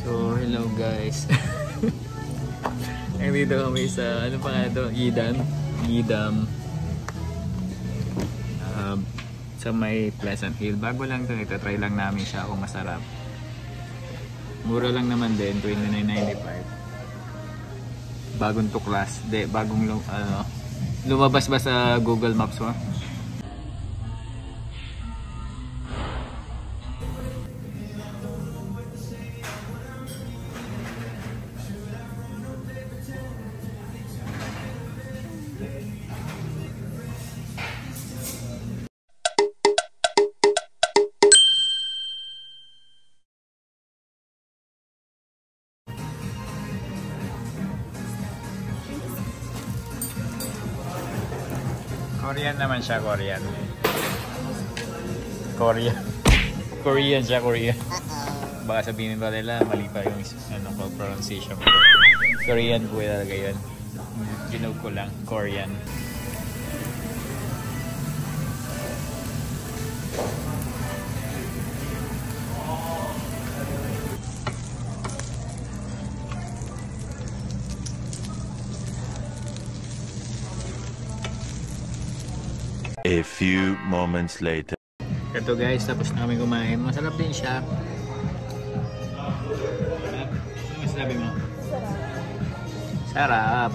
So, hello guys. Nandito kami sa, ano pa nga ito? Gidam. Sa may Pleasant Hill. Bago lang ito, try lang namin siya kung masarap. Mura lang naman din, $29.95. Bagong tuklas. Bagong lumabas ba sa Google Maps mo? Korean naman siya, Korean. Korean siya, Korean. Baka sabihin ba nila, mali pa yung pronunciation ko. Korean po talaga yun. Ginog ko lang, Korean. A few moments later. Ito guys, tapos na kami kumain. Masarap din siya. Ano masasabi mo? Sarap.